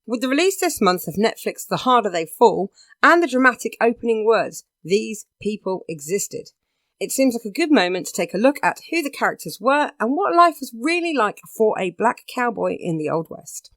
With the release this month of Netflix The Harder They Fall and the dramatic opening words, "These people existed," it seems like a good moment to take a look at who the characters were and what life was really like for a black cowboy in the Old West.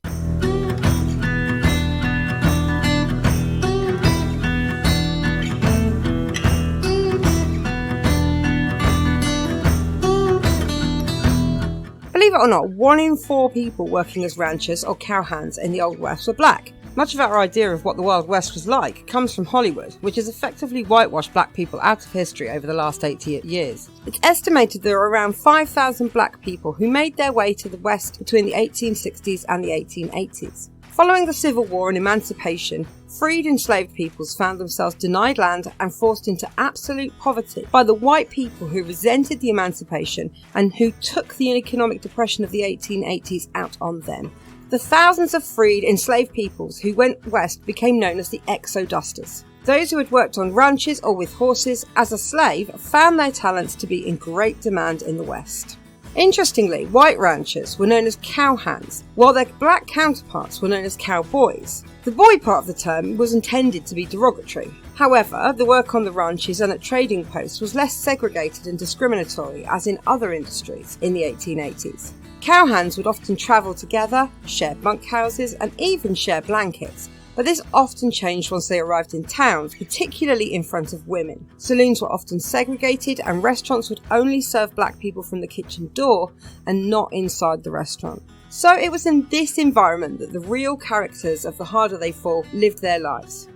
Believe it or not, 1 in 4 people working as ranchers or cowhands in the Old West were black. Much of our idea of what the Wild West was like comes from Hollywood, which has effectively whitewashed black people out of history over the last 80 years. It's estimated there are around 5,000 black people who made their way to the West between the 1860s and the 1880s. Following the Civil War and emancipation, freed enslaved peoples found themselves denied land and forced into absolute poverty by the white people who resented the emancipation and who took the economic depression of the 1880s out on them. The thousands of freed enslaved peoples who went west became known as the exodusters. Those who had worked on ranches or with horses as a slave found their talents to be in great demand in the West. Interestingly, white ranchers were known as cowhands, while their black counterparts were known as cowboys. The boy part of the term was intended to be derogatory. However, the work on the ranches and at trading posts was less segregated and discriminatory as in other industries in the 1880s. Cowhands would often travel together, share bunkhouses, and even share blankets. But this often changed once they arrived in towns, particularly in front of women. Saloons were often segregated and restaurants would only serve black people from the kitchen door and not inside the restaurant. So it was in this environment that the real characters of The Harder They Fall lived their lives.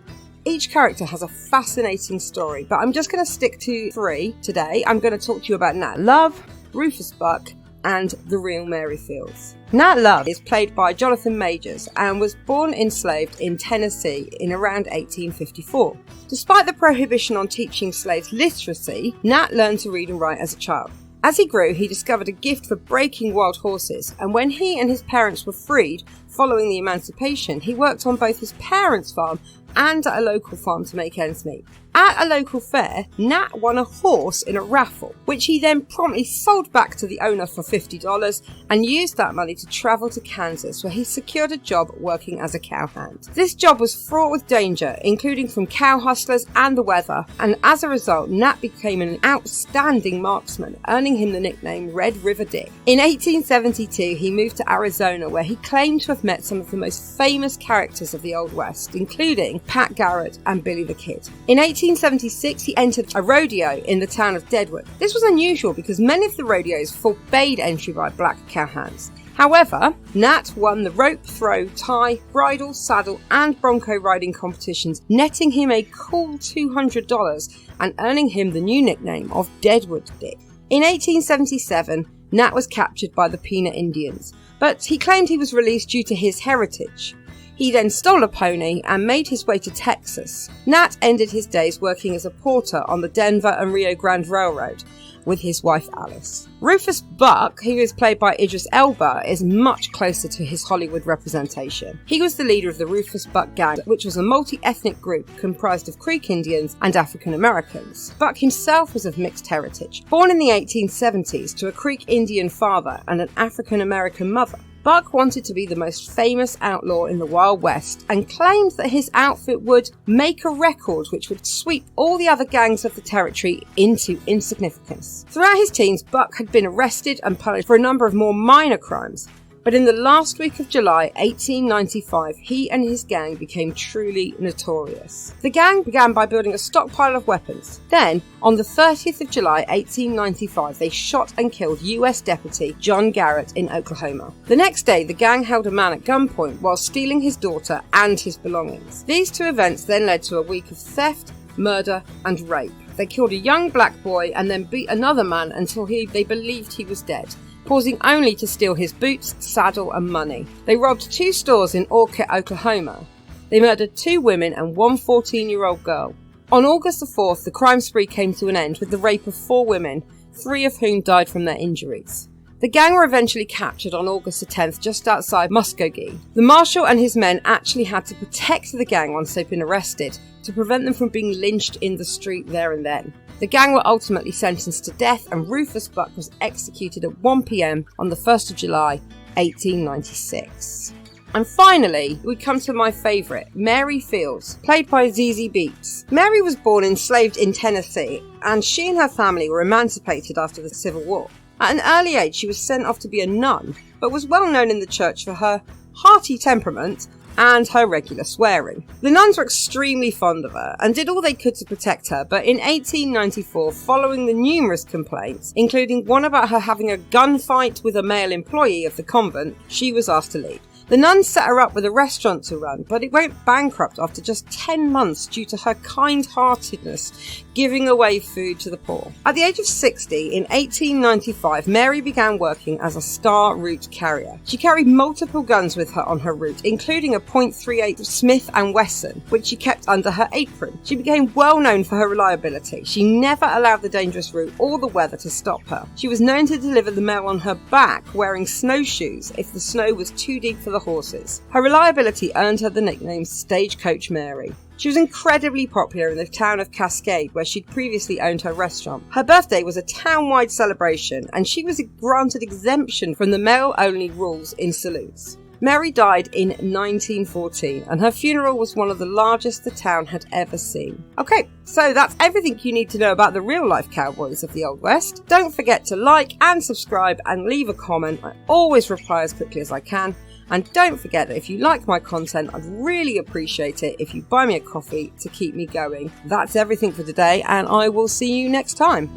Each character has a fascinating story, but I'm just going to stick to 3 today. I'm going to talk to you about Nat Love, Rufus Buck, and the real Mary Fields. Nat Love is played by Jonathan Majors and was born enslaved in Tennessee in around 1854. Despite the prohibition on teaching slaves literacy, Nat learned to read and write as a child. As he grew, he discovered a gift for breaking wild horses, and when he and his parents were freed following the emancipation, he worked on both his parents' farm and at a local farm to make ends meet. At a local fair, Nat won a horse in a raffle, which he then promptly sold back to the owner for $50 and used that money to travel to Kansas, where he secured a job working as a cowhand. This job was fraught with danger, including from cow hustlers and the weather, and as a result, Nat became an outstanding marksman, earning him the nickname Red River Dick. In 1872, he moved to Arizona, where he claimed to have met some of the most famous characters of the Old West, including Pat Garrett and Billy the Kid. In 1876, he entered a rodeo in the town of Deadwood. This was unusual because many of the rodeos forbade entry by black cowhands. However, Nat won the rope throw, tie, bridle, saddle, and bronco riding competitions, netting him a cool $200 and earning him the new nickname of Deadwood Dick. In 1877, Nat was captured by the Pina Indians, but he claimed he was released due to his heritage. He then stole a pony and made his way to Texas. Nat ended his days working as a porter on the Denver and Rio Grande Railroad with his wife Alice. Rufus Buck, who is played by Idris Elba, is much closer to his Hollywood representation. He was the leader of the Rufus Buck Gang, which was a multi-ethnic group comprised of Creek Indians and African Americans. Buck himself was of mixed heritage. Born in the 1870s to a Creek Indian father and an African American mother, Buck wanted to be the most famous outlaw in the Wild West and claimed that his outfit would make a record which would sweep all the other gangs of the territory into insignificance. Throughout his teens, Buck had been arrested and punished for a number of more minor crimes, but in the last week of July 1895, he and his gang became truly notorious. The gang began by building a stockpile of weapons. Then, on the 30th of July 1895, they shot and killed US Deputy John Garrett in Oklahoma. The next day, the gang held a man at gunpoint while stealing his daughter and his belongings. These 2 events then led to a week of theft, murder, and rape. They killed a young black boy and then beat another man until they believed he was dead, pausing only to steal his boots, saddle, and money. They robbed 2 stores in Orchid, Oklahoma. They murdered 2 women and 1 14-year-old girl. On August the 4th, the crime spree came to an end with the rape of 4 women, 3 of whom died from their injuries. The gang were eventually captured on August the 10th just outside Muskogee. The marshal and his men actually had to protect the gang once they'd been arrested to prevent them from being lynched in the street there and then. The gang were ultimately sentenced to death and Rufus Buck was executed at 1 p.m. on the 1st of July, 1896. And finally, we come to my favourite, Mary Fields, played by Zazie Beetz. Mary was born enslaved in Tennessee, and she and her family were emancipated after the Civil War. At an early age, she was sent off to be a nun, but was well known in the church for her hearty temperament and her regular swearing. The nuns were extremely fond of her and did all they could to protect her, but in 1894, following the numerous complaints, including one about her having a gunfight with a male employee of the convent, she was asked to leave. The nuns set her up with a restaurant to run, but it went bankrupt after just 10 months due to her kind-heartedness giving away food to the poor. At the age of 60, in 1895, Mary began working as a star route carrier. She carried multiple guns with her on her route, including a .38 Smith & Wesson, which she kept under her apron. She became well known for her reliability. She never allowed the dangerous route or the weather to stop her. She was known to deliver the mail on her back, wearing snowshoes if the snow was too deep for the horses. Her reliability earned her the nickname Stagecoach Mary. She was incredibly popular in the town of Cascade, where she'd previously owned her restaurant. Her birthday was a town-wide celebration, and she was granted exemption from the male-only rules in saloons. Mary died in 1914, and her funeral was one of the largest the town had ever seen. Okay, so that's everything you need to know about the real-life cowboys of the Old West. Don't forget to like and subscribe and leave a comment. I always reply as quickly as I can. And don't forget that if you like my content, I'd really appreciate it if you buy me a coffee to keep me going. That's everything for today, and I will see you next time.